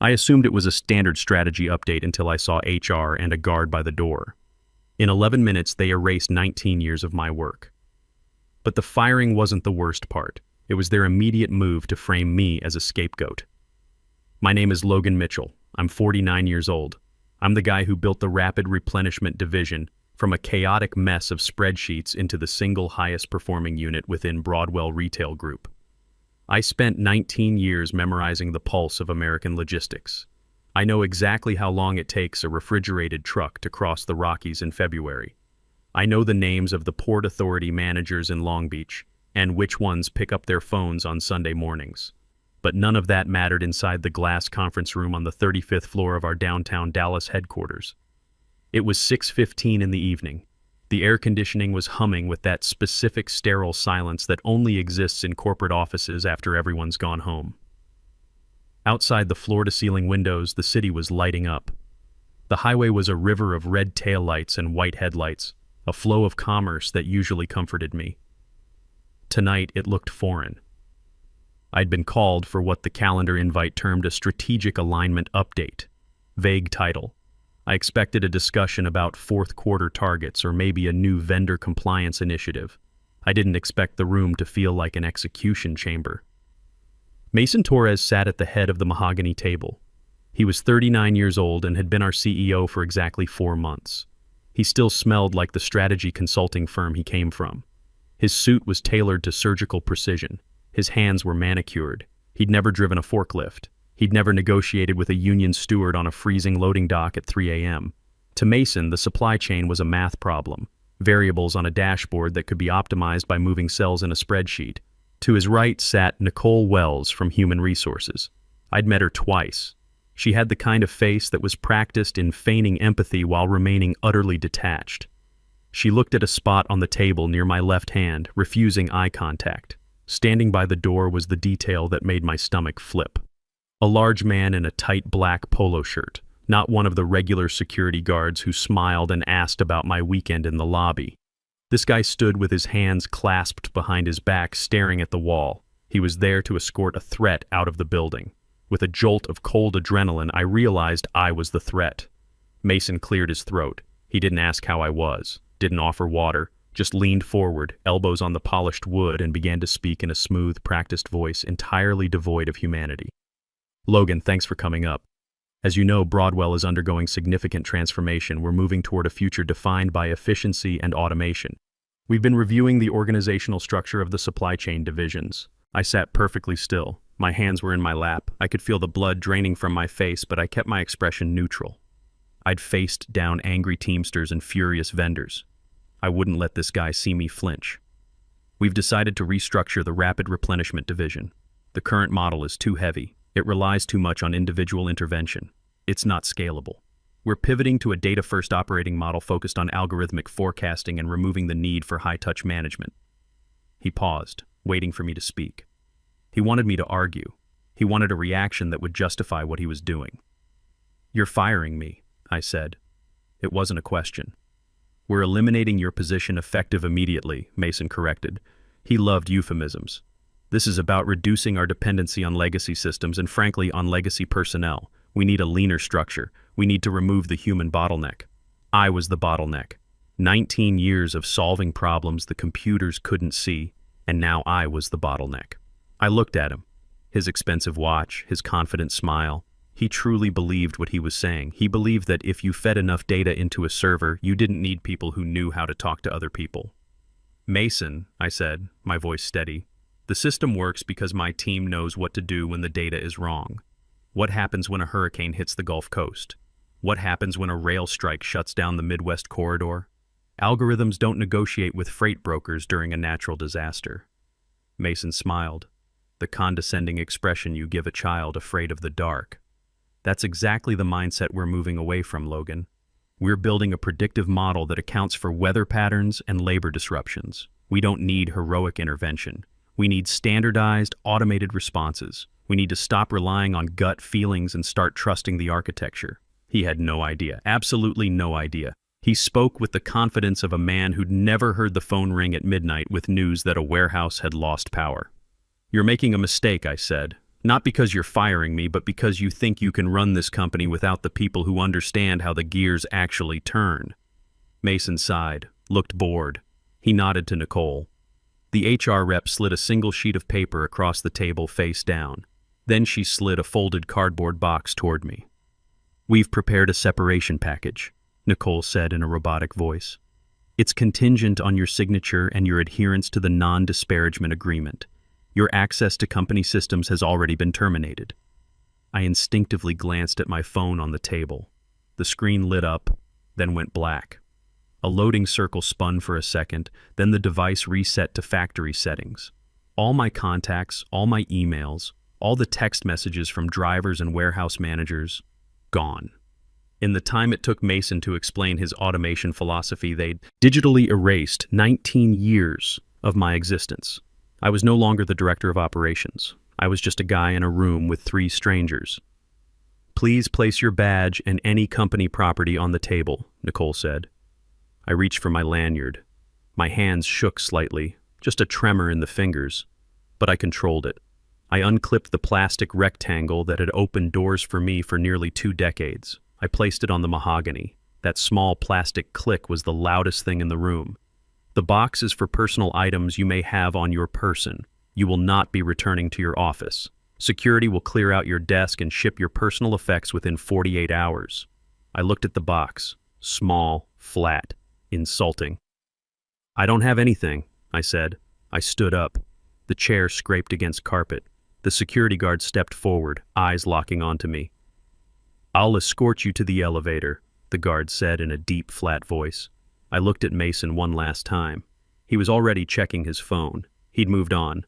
I assumed it was a standard strategy update until I saw HR and a guard by the door. In 11 minutes, they erased 19 years of my work. But the firing wasn't the worst part. It was their immediate move to frame me as a scapegoat. My name is Logan Mitchell. I'm 49 years old. I'm the guy who built the Rapid Replenishment Division from a chaotic mess of spreadsheets into the single highest performing unit within Broadwell Retail Group. I spent 19 years memorizing the pulse of American logistics. I know exactly how long it takes a refrigerated truck to cross the Rockies in February. I know the names of the Port Authority managers in Long Beach and which ones pick up their phones on Sunday mornings. But none of that mattered inside the glass conference room on the 35th floor of our downtown Dallas headquarters. It was 6:15 in the evening. The air conditioning was humming with that specific sterile silence that only exists in corporate offices after everyone's gone home. Outside the floor-to-ceiling windows, the city was lighting up. The highway was a river of red taillights and white headlights, a flow of commerce that usually comforted me. Tonight, it looked foreign. I'd been called for what the calendar invite termed a strategic alignment update. Vague title. I expected a discussion about fourth quarter targets or maybe a new vendor compliance initiative. I didn't expect the room to feel like an execution chamber. Mason Torres sat at the head of the mahogany table. He was 39 years old and had been our CEO for exactly 4 months. He still smelled like the strategy consulting firm he came from. His suit was tailored to surgical precision. His hands were manicured. He'd never driven a forklift. He'd never negotiated with a union steward on a freezing loading dock at 3 a.m. To Mason, the supply chain was a math problem, variables on a dashboard that could be optimized by moving cells in a spreadsheet. To his right sat Nicole Wells from Human Resources. I'd met her twice. She had the kind of face that was practiced in feigning empathy while remaining utterly detached. She looked at a spot on the table near my left hand, refusing eye contact. Standing by the door was the detail that made my stomach flip. A large man in a tight black polo shirt, not one of the regular security guards who smiled and asked about my weekend in the lobby. This guy stood with his hands clasped behind his back, staring at the wall. He was there to escort a threat out of the building. With a jolt of cold adrenaline, I realized I was the threat. Mason cleared his throat. He didn't ask how I was, didn't offer water, just leaned forward, elbows on the polished wood, and began to speak in a smooth, practiced voice entirely devoid of humanity. Logan, thanks for coming up. As you know, Broadwell is undergoing significant transformation. We're moving toward a future defined by efficiency and automation. We've been reviewing the organizational structure of the supply chain divisions. I sat perfectly still. My hands were in my lap. I could feel the blood draining from my face, but I kept my expression neutral. I'd faced down angry Teamsters and furious vendors. I wouldn't let this guy see me flinch. We've decided to restructure the Rapid Replenishment Division. The current model is too heavy. It relies too much on individual intervention. It's not scalable. We're pivoting to a data-first operating model focused on algorithmic forecasting and removing the need for high-touch management. He paused, waiting for me to speak. He wanted me to argue. He wanted a reaction that would justify what he was doing. "You're firing me," I said. It wasn't a question. "We're eliminating your position effective immediately," Mason corrected. He loved euphemisms. "This is about reducing our dependency on legacy systems and, frankly, on legacy personnel. We need a leaner structure. We need to remove the human bottleneck." I was the bottleneck. 19 years of solving problems the computers couldn't see, and now I was the bottleneck. I looked at him. His expensive watch, his confident smile. He truly believed what he was saying. He believed that if you fed enough data into a server, you didn't need people who knew how to talk to other people. "Mason," I said, my voice steady, "the system works because my team knows what to do when the data is wrong. What happens when a hurricane hits the Gulf Coast? What happens when a rail strike shuts down the Midwest corridor? Algorithms don't negotiate with freight brokers during a natural disaster." Mason smiled. The condescending expression you give a child afraid of the dark. That's exactly the mindset we're moving away from, Logan. We're building a predictive model that accounts for weather patterns and labor disruptions. We don't need heroic intervention. We need standardized, automated responses. We need to stop relying on gut feelings and start trusting the architecture. He had no idea, absolutely no idea. He spoke with the confidence of a man who'd never heard the phone ring at midnight with news that a warehouse had lost power. "You're making a mistake," I said. Not because you're firing me, but because you think you can run this company without the people who understand how the gears actually turn." Mason sighed, looked bored. He nodded to Nicole. The HR rep slid a single sheet of paper across the table face down. Then she slid a folded cardboard box toward me. "We've prepared a separation package," Nicole said in a robotic voice. "It's contingent on your signature and your adherence to the non-disparagement agreement. Your access to company systems has already been terminated." I instinctively glanced at my phone on the table. The screen lit up, then went black. A loading circle spun for a second, then the device reset to factory settings. All my contacts, all my emails, all the text messages from drivers and warehouse managers, gone. In the time it took Mason to explain his automation philosophy, they'd digitally erased 19 years of my existence. I was no longer the director of operations. I was just a guy in a room with 3 strangers. "Please place your badge and any company property on the table," Nicole said. I reached for my lanyard. My hands shook slightly, just a tremor in the fingers, but I controlled it. I unclipped the plastic rectangle that had opened doors for me for nearly 2 decades. I placed it on the mahogany. That small plastic click was the loudest thing in the room. "The box is for personal items you may have on your person. You will not be returning to your office. Security will clear out your desk and ship your personal effects within 48 hours. I looked at the box. Small, flat, insulting. "I don't have anything," I said. I stood up. The chair scraped against carpet. The security guard stepped forward, eyes locking onto me. "I'll escort you to the elevator," the guard said in a deep, flat voice. I looked at Mason one last time. He was already checking his phone. He'd moved on.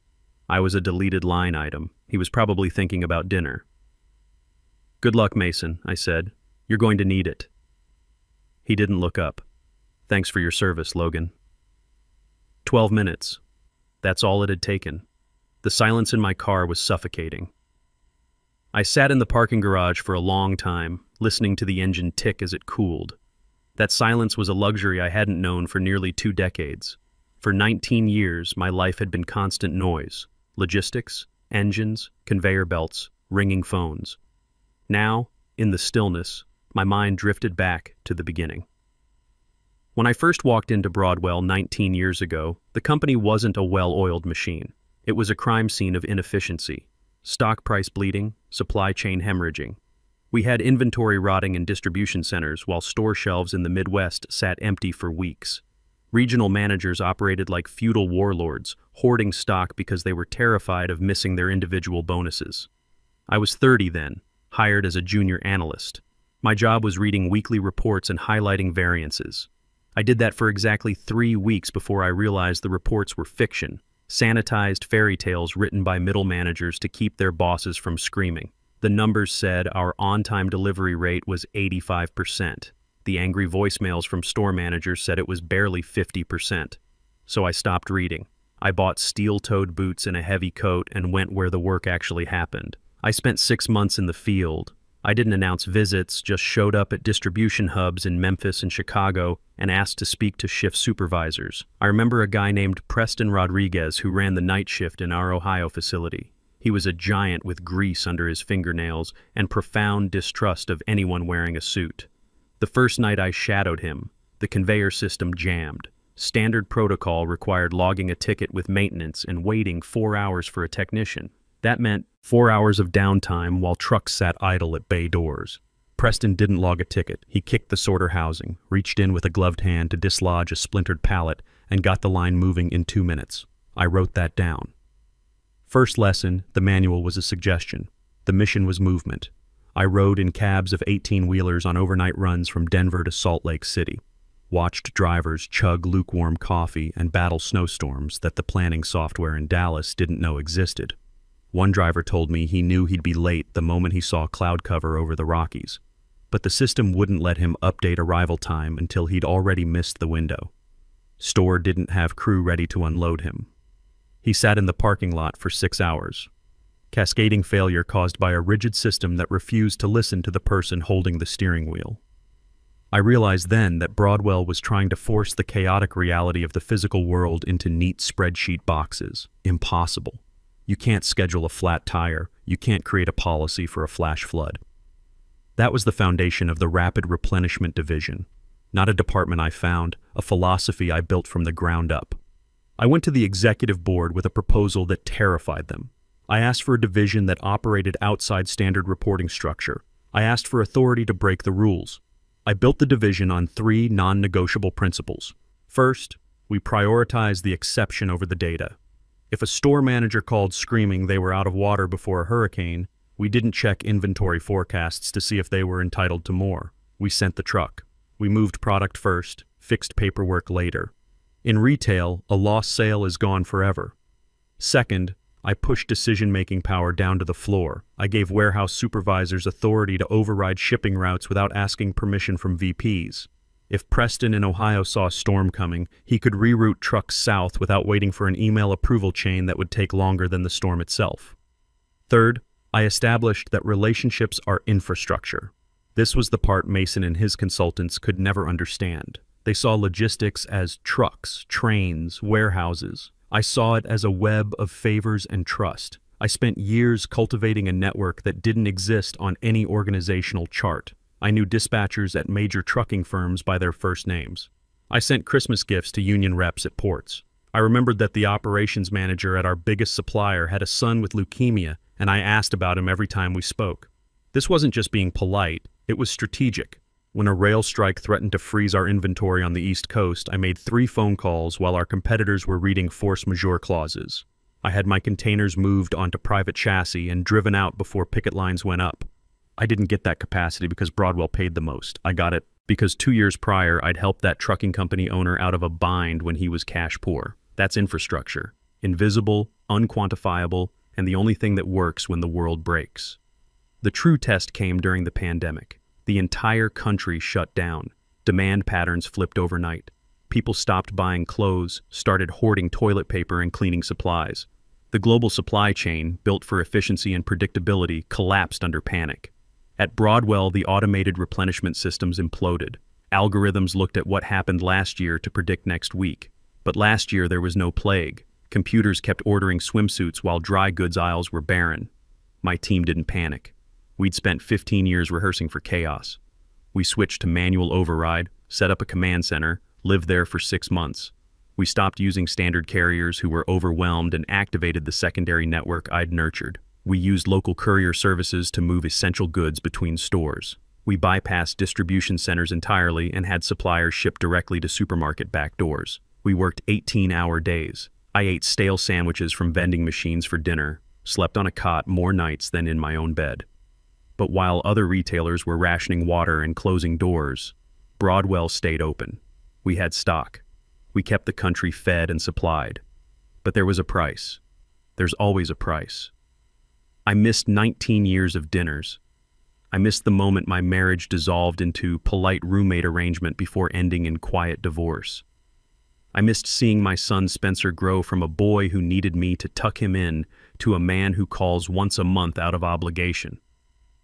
I was a deleted line item. He was probably thinking about dinner. "Good luck, Mason," I said. "You're going to need it." He didn't look up. "Thanks for your service, Logan." 12 minutes. That's all it had taken. The silence in my car was suffocating. I sat in the parking garage for a long time, listening to the engine tick as it cooled. That silence was a luxury I hadn't known for nearly 2 decades. For 19 years, my life had been constant noise. Logistics, engines, conveyor belts, ringing phones. Now, in the stillness, my mind drifted back to the beginning. When I first walked into Broadwell 19 years ago, the company wasn't a well-oiled machine. It was a crime scene of inefficiency. Stock price bleeding, supply chain hemorrhaging. We had inventory rotting in distribution centers while store shelves in the Midwest sat empty for weeks. Regional managers operated like feudal warlords, hoarding stock because they were terrified of missing their individual bonuses. I was 30 then, hired as a junior analyst. My job was reading weekly reports and highlighting variances. I did that for exactly 3 weeks before I realized the reports were fiction, sanitized fairy tales written by middle managers to keep their bosses from screaming. The numbers said our on-time delivery rate was 85%. The angry voicemails from store managers said it was barely 50%. So I stopped reading. I bought steel-toed boots and a heavy coat and went where the work actually happened. I spent 6 months in the field. I didn't announce visits, just showed up at distribution hubs in Memphis and Chicago and asked to speak to shift supervisors. I remember a guy named Preston Rodriguez who ran the night shift in our Ohio facility. He was a giant with grease under his fingernails and profound distrust of anyone wearing a suit. The first night I shadowed him, the conveyor system jammed. Standard protocol required logging a ticket with maintenance and waiting 4 hours for a technician. That meant 4 hours of downtime while trucks sat idle at bay doors. Preston didn't log a ticket. He kicked the sorter housing, reached in with a gloved hand to dislodge a splintered pallet, and got the line moving in 2 minutes. I wrote that down. First lesson, the manual was a suggestion. The mission was movement. I rode in cabs of 18-wheelers on overnight runs from Denver to Salt Lake City. Watched drivers chug lukewarm coffee and battle snowstorms that the planning software in Dallas didn't know existed. One driver told me he knew he'd be late the moment he saw cloud cover over the Rockies, but the system wouldn't let him update arrival time until he'd already missed the window. Store didn't have crew ready to unload him. He sat in the parking lot for 6 hours. Cascading failure caused by a rigid system that refused to listen to the person holding the steering wheel. I realized then that Broadwell was trying to force the chaotic reality of the physical world into neat spreadsheet boxes. Impossible. You can't schedule a flat tire. You can't create a policy for a flash flood. That was the foundation of the Rapid Replenishment Division. Not a department I found, a philosophy I built from the ground up. I went to the executive board with a proposal that terrified them. I asked for a division that operated outside standard reporting structure. I asked for authority to break the rules. I built the division on 3 non-negotiable principles. First, we prioritize the exception over the data. If a store manager called screaming they were out of water before a hurricane, we didn't check inventory forecasts to see if they were entitled to more. We sent the truck. We moved product first, fixed paperwork later. In retail, a lost sale is gone forever. Second, I pushed decision-making power down to the floor. I gave warehouse supervisors authority to override shipping routes without asking permission from VPs. If Preston in Ohio saw a storm coming, he could reroute trucks south without waiting for an email approval chain that would take longer than the storm itself. Third, I established that relationships are infrastructure. This was the part Mason and his consultants could never understand. They saw logistics as trucks, trains, warehouses. I saw it as a web of favors and trust. I spent years cultivating a network that didn't exist on any organizational chart. I knew dispatchers at major trucking firms by their first names. I sent Christmas gifts to union reps at ports. I remembered that the operations manager at our biggest supplier had a son with leukemia, and I asked about him every time we spoke. This wasn't just being polite, it was strategic. When a rail strike threatened to freeze our inventory on the East Coast, I made 3 phone calls while our competitors were reading force majeure clauses. I had my containers moved onto private chassis and driven out before picket lines went up. I didn't get that capacity because Broadwell paid the most. I got it because 2 years prior, I'd helped that trucking company owner out of a bind when he was cash poor. That's infrastructure. Invisible, unquantifiable, and the only thing that works when the world breaks. The true test came during the pandemic. The entire country shut down. Demand patterns flipped overnight. People stopped buying clothes, started hoarding toilet paper and cleaning supplies. The global supply chain, built for efficiency and predictability, collapsed under panic. At Broadwell, the automated replenishment systems imploded. Algorithms looked at what happened last year to predict next week. But last year there was no plague. Computers kept ordering swimsuits while dry goods aisles were barren. My team didn't panic. We'd spent 15 years rehearsing for chaos. We switched to manual override, set up a command center, lived there for 6 months. We stopped using standard carriers who were overwhelmed and activated the secondary network I'd nurtured. We used local courier services to move essential goods between stores. We bypassed distribution centers entirely and had suppliers ship directly to supermarket back doors. We worked 18-hour days. I ate stale sandwiches from vending machines for dinner, slept on a cot more nights than in my own bed. But while other retailers were rationing water and closing doors, Broadwell stayed open. We had stock. We kept the country fed and supplied. But there was a price. There's always a price. I missed 19 years of dinners. I missed the moment my marriage dissolved into polite roommate arrangement before ending in quiet divorce. I missed seeing my son Spencer grow from a boy who needed me to tuck him in to a man who calls once a month out of obligation.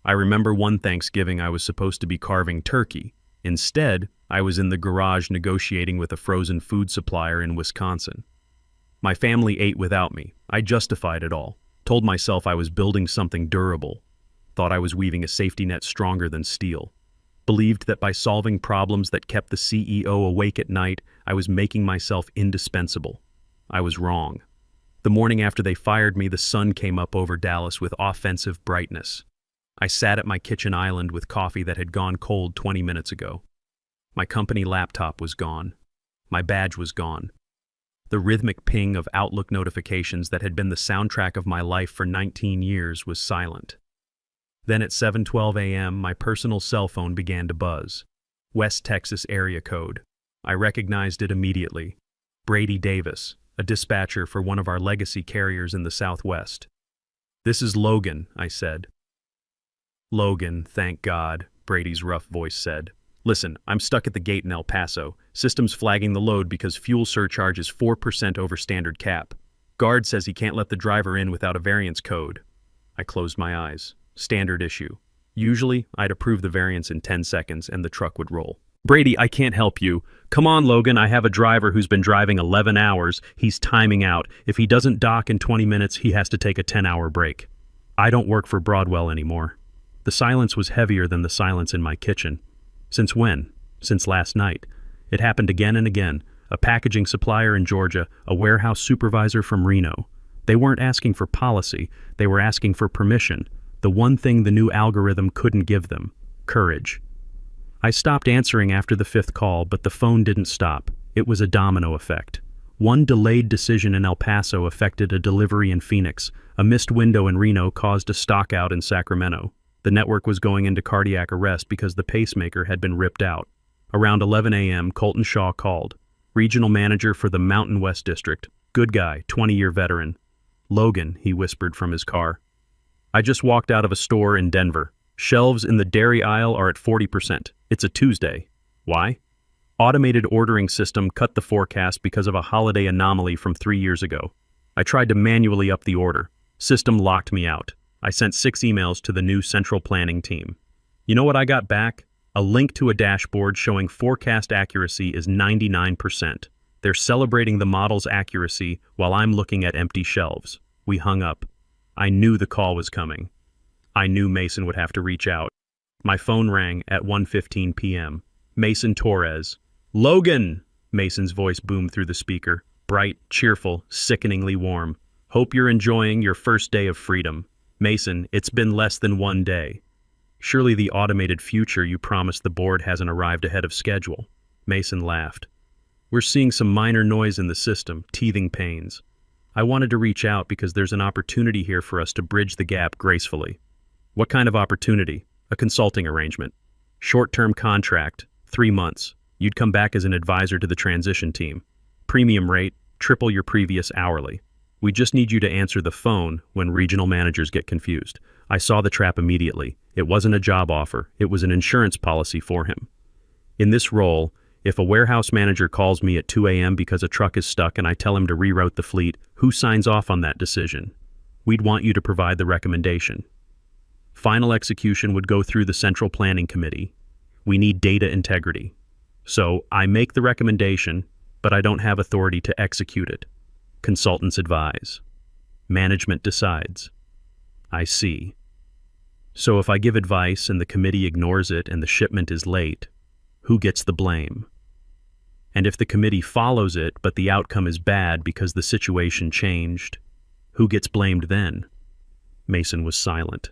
I remember one Thanksgiving I was supposed to be carving turkey. Instead, I was in the garage negotiating with a frozen food supplier in Wisconsin. My family ate without me. I justified it all, told myself I was building something durable, thought I was weaving a safety net stronger than steel, believed that by solving problems that kept the CEO awake at night, I was making myself indispensable. I was wrong. The morning after they fired me, the sun came up over Dallas with offensive brightness. I sat at my kitchen island with coffee that had gone cold 20 minutes ago. My company laptop was gone. My badge was gone. The rhythmic ping of Outlook notifications that had been the soundtrack of my life for 19 years was silent. Then at 7:12 a.m., my personal cell phone began to buzz. West Texas area code. I recognized it immediately. Brady Davis, a dispatcher for one of our legacy carriers in the Southwest. "This is Logan," I said. "Logan, thank God," Brady's rough voice said. "Listen, I'm stuck at the gate in El Paso. System's flagging the load because fuel surcharge is 4% over standard cap. Guard says he can't let the driver in without a variance code." I closed my eyes. Standard issue. Usually, I'd approve the variance in 10 seconds and the truck would roll. "Brady, I can't help you. Come on, Logan, I have a driver who's been driving 11 hours. He's timing out. If he doesn't dock in 20 minutes, he has to take a 10-hour break." I don't work for Broadwell anymore. The silence was heavier than the silence in my kitchen. Since when? Since last night. It happened again and again. A packaging supplier in Georgia, a warehouse supervisor from Reno. They weren't asking for policy, they were asking for permission. The one thing the new algorithm couldn't give them: courage. I stopped answering after the 5th call, but the phone didn't stop. It was a domino effect. One delayed decision in El Paso affected a delivery in Phoenix. A missed window in Reno caused a stockout in Sacramento. The network was going into cardiac arrest because the pacemaker had been ripped out. Around 11 a.m., Colton Shaw called. Regional manager for the Mountain West District. Good guy, 20-year veteran. "Logan," he whispered from his car. "I just walked out of a store in Denver. Shelves in the dairy aisle are at 40%. It's a Tuesday. Why? Automated ordering system cut the forecast because of a holiday anomaly from 3 years ago. I tried to manually up the order. System locked me out. I sent 6 emails to the new central planning team. You know what I got back? A link to a dashboard showing forecast accuracy is 99%. They're celebrating the model's accuracy while I'm looking at empty shelves." We hung up. I knew the call was coming. I knew Mason would have to reach out. My phone rang at 1:15 p.m. Mason Torres. "Logan!" Mason's voice boomed through the speaker. Bright, cheerful, sickeningly warm. "Hope you're enjoying your first day of freedom. Mason, it's been less than 1 day. Surely the automated future you promised the board hasn't arrived ahead of schedule." Mason laughed. "We're seeing some minor noise in the system, teething pains. I wanted to reach out because there's an opportunity here for us to bridge the gap gracefully." "What kind of opportunity?" "A consulting arrangement. Short-term contract, 3 months. You'd come back as an advisor to the transition team. Premium rate, triple your previous hourly. We just need you to answer the phone when regional managers get confused." I saw the trap immediately. It wasn't a job offer, it was an insurance policy for him. In this role, if a warehouse manager calls me at 2 a.m. because a truck is stuck and I tell him to reroute the fleet, who signs off on that decision? We'd want you to provide the recommendation. Final execution would go through the Central Planning Committee. We need data integrity. So I make the recommendation, but I don't have authority to execute it. Consultants advise. Management decides. I see. So if I give advice and the committee ignores it and the shipment is late, who gets the blame? And if the committee follows it but the outcome is bad because the situation changed, who gets blamed then? Mason was silent.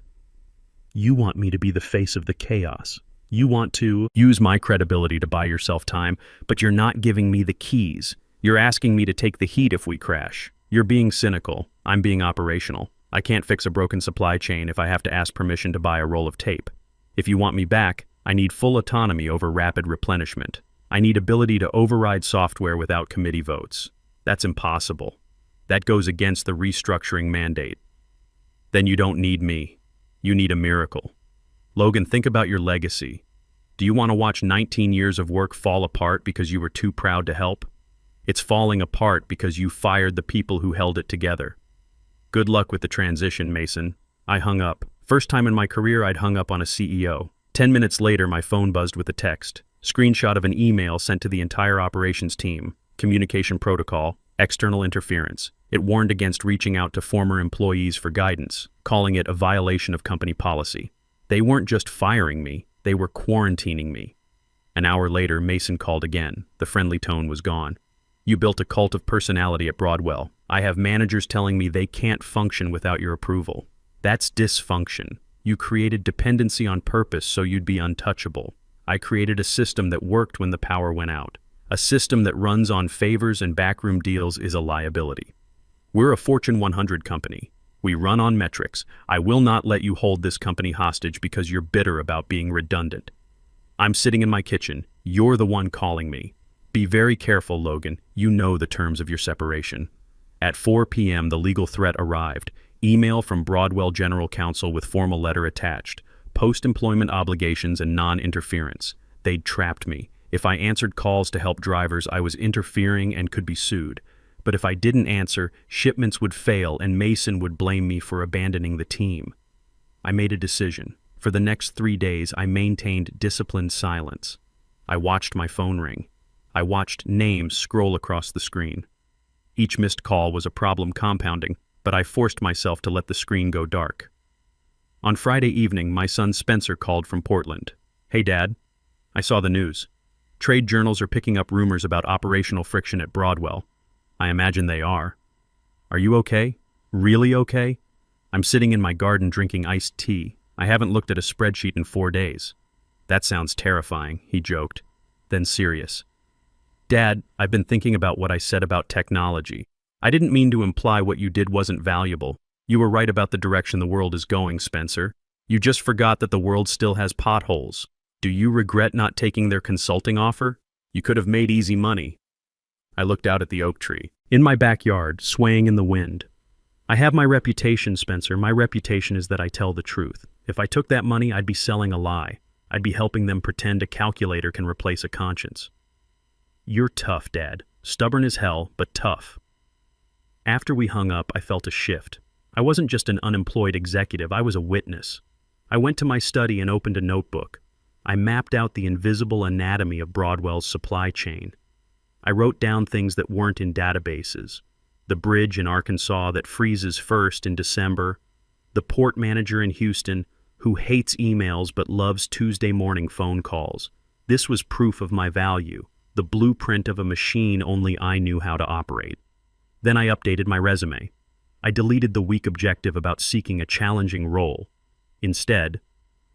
"You want me to be the face of the chaos. You want to use my credibility to buy yourself time, but you're not giving me the keys. You're asking me to take the heat if we crash. You're being cynical. I'm being operational. I can't fix a broken supply chain if I have to ask permission to buy a roll of tape. If you want me back, I need full autonomy over rapid replenishment. I need ability to override software without committee votes. That's impossible. That goes against the restructuring mandate. Then you don't need me. You need a miracle. Logan, think about your legacy. Do you want to watch 19 years of work fall apart because you were too proud to help? It's falling apart because you fired the people who held it together. Good luck with the transition, Mason." I hung up. First time in my career I'd hung up on a CEO. 10 minutes later, my phone buzzed with a text. Screenshot of an email sent to the entire operations team. Communication protocol, external interference. It warned against reaching out to former employees for guidance, calling it a violation of company policy. They weren't just firing me, they were quarantining me. An hour later, Mason called again. The friendly tone was gone. "You built a cult of personality at Broadwell. I have managers telling me they can't function without your approval. That's dysfunction. You created dependency on purpose so you'd be untouchable. I created a system that worked when the power went out. A system that runs on favors and backroom deals is a liability. We're a Fortune 100 company. We run on metrics. I will not let you hold this company hostage because you're bitter about being redundant. I'm sitting in my kitchen. You're the one calling me. Be very careful, Logan. You know the terms of your separation." At 4 p.m., the legal threat arrived. Email from Broadwell General Counsel with formal letter attached. Post-employment obligations and non-interference. They'd trapped me. If I answered calls to help drivers, I was interfering and could be sued. But if I didn't answer, shipments would fail and Mason would blame me for abandoning the team. I made a decision. For the next 3 days, I maintained disciplined silence. I watched my phone ring. I watched names scroll across the screen. Each missed call was a problem compounding, but I forced myself to let the screen go dark. On Friday evening, my son Spencer called from Portland. "Hey, Dad. I saw the news. Trade journals are picking up rumors about operational friction at Broadwell. I imagine they are. Are you okay? Really okay? I'm sitting in my garden drinking iced tea. I haven't looked at a spreadsheet in 4 days. That sounds terrifying," he joked, then serious. "Dad, I've been thinking about what I said about technology. I didn't mean to imply what you did wasn't valuable. You were right about the direction the world is going, Spencer. You just forgot that the world still has potholes. Do you regret not taking their consulting offer? You could have made easy money." I looked out at the oak tree, in my backyard, swaying in the wind. "I have my reputation, Spencer. My reputation is that I tell the truth. If I took that money, I'd be selling a lie. I'd be helping them pretend a calculator can replace a conscience." "You're tough, Dad. Stubborn as hell, but tough." After we hung up, I felt a shift. I wasn't just an unemployed executive, I was a witness. I went to my study and opened a notebook. I mapped out the invisible anatomy of Broadwell's supply chain. I wrote down things that weren't in databases. The bridge in Arkansas that freezes first in December. The port manager in Houston who hates emails but loves Tuesday morning phone calls. This was proof of my value, the blueprint of a machine only I knew how to operate. Then I updated my resume. I deleted the weak objective about seeking a challenging role. Instead,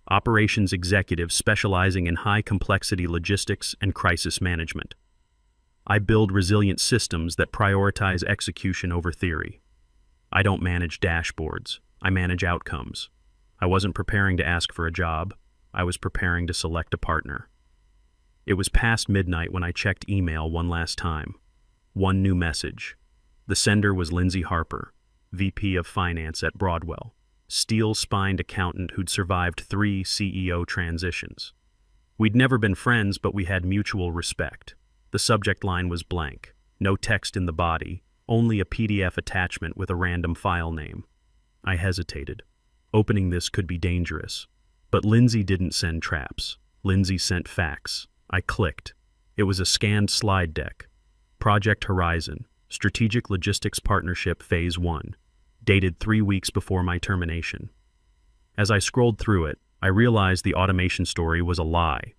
operations executive specializing in high-complexity logistics and crisis management. I build resilient systems that prioritize execution over theory. I don't manage dashboards. I manage outcomes. I wasn't preparing to ask for a job. I was preparing to select a partner. It was past midnight when I checked email one last time. One new message. The sender was Lindsay Harper, VP of Finance at Broadwell, steel-spined accountant who'd survived 3 CEO transitions. We'd never been friends, but we had mutual respect. The subject line was blank. No text in the body, only a PDF attachment with a random file name. I hesitated. Opening this could be dangerous. But Lindsay didn't send traps. Lindsay sent facts. I clicked. It was a scanned slide deck. Project Horizon, Strategic Logistics Partnership Phase 1, dated 3 weeks before my termination. As I scrolled through it, I realized the automation story was a lie.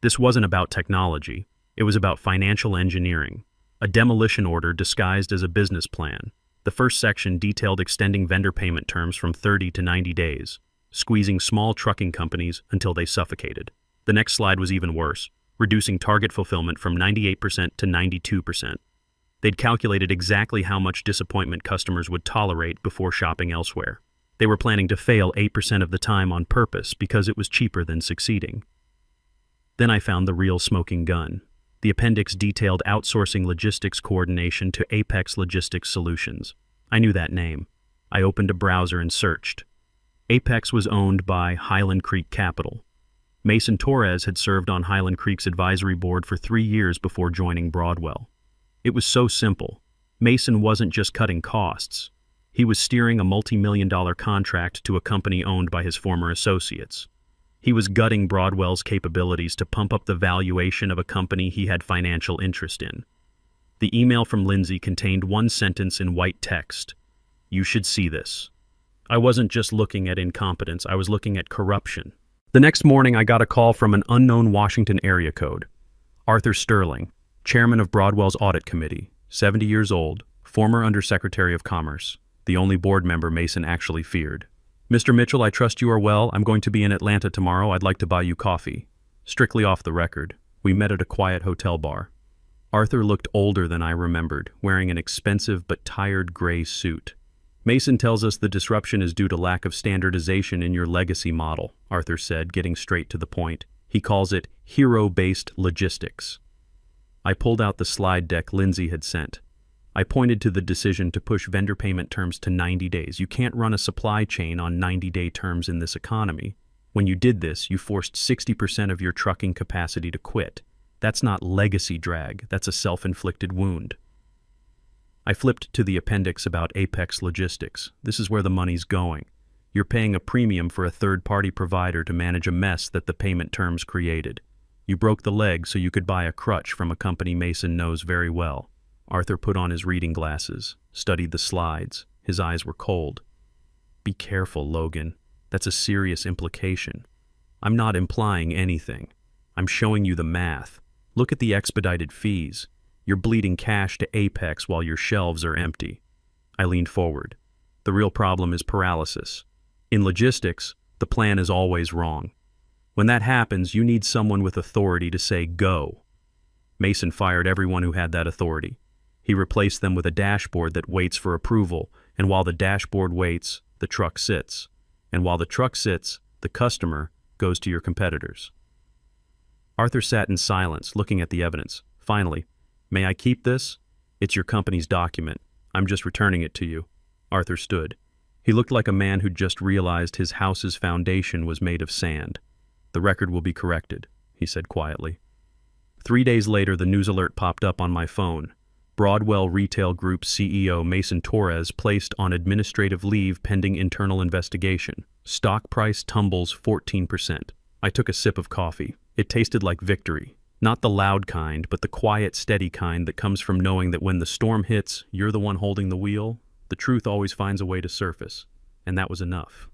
This wasn't about technology. It was about financial engineering, a demolition order disguised as a business plan. The first section detailed extending vendor payment terms from 30 to 90 days, squeezing small trucking companies until they suffocated. The next slide was even worse, reducing target fulfillment from 98% to 92%. They'd calculated exactly how much disappointment customers would tolerate before shopping elsewhere. They were planning to fail 8% of the time on purpose because it was cheaper than succeeding. Then I found the real smoking gun. The appendix detailed outsourcing logistics coordination to Apex Logistics Solutions. I knew that name. I opened a browser and searched. Apex was owned by Highland Creek Capital. Mason Torres had served on Highland Creek's advisory board for 3 years before joining Broadwell. It was so simple. Mason wasn't just cutting costs. He was steering a multi-million-dollar contract to a company owned by his former associates. He was gutting Broadwell's capabilities to pump up the valuation of a company he had financial interest in. The email from Lindsay contained one sentence in white text. "You should see this." I wasn't just looking at incompetence, I was looking at corruption. The next morning, I got a call from an unknown Washington area code. Arthur Sterling, chairman of Broadwell's audit committee, 70 years old, former undersecretary of commerce, the only board member Mason actually feared. "Mr. Mitchell, I trust you are well. I'm going to be in Atlanta tomorrow. I'd like to buy you coffee." Strictly off the record, we met at a quiet hotel bar. Arthur looked older than I remembered, wearing an expensive but tired gray suit. "Mason tells us the disruption is due to lack of standardization in your legacy model," Arthur said, getting straight to the point. He calls it hero-based logistics. I pulled out the slide deck Lindsay had sent. I pointed to the decision to push vendor payment terms to 90 days. You can't run a supply chain on 90-day terms in this economy. When you did this, you forced 60% of your trucking capacity to quit. That's not legacy drag, that's a self-inflicted wound. I flipped to the appendix about Apex Logistics. This is where the money's going. You're paying a premium for a third-party provider to manage a mess that the payment terms created. You broke the leg so you could buy a crutch from a company Mason knows very well. Arthur put on his reading glasses, studied the slides. His eyes were cold. "Be careful, Logan. That's a serious implication. I'm not implying anything. I'm showing you the math. Look at the expedited fees. You're bleeding cash to apex while your shelves are empty. I leaned forward. The real problem is paralysis. In logistics, the plan is always wrong. When that happens, you need someone with authority to say go. Mason fired everyone who had that authority. He replaced them with a dashboard that waits for approval, and while the dashboard waits, the truck sits. And while the truck sits, the customer goes to your competitors. Arthur sat in silence, looking at the evidence. Finally, "May I keep this? It's your company's document. I'm just returning it to you." Arthur stood. He looked like a man who'd just realized his house's foundation was made of sand. "The record will be corrected," he said quietly. 3 days later, the news alert popped up on my phone. Broadwell Retail Group CEO Mason Torres placed on administrative leave pending internal investigation. Stock price tumbles 14%. I took a sip of coffee. It tasted like victory. Not the loud kind, but the quiet, steady kind that comes from knowing that when the storm hits, you're the one holding the wheel. The truth always finds a way to surface. And that was enough.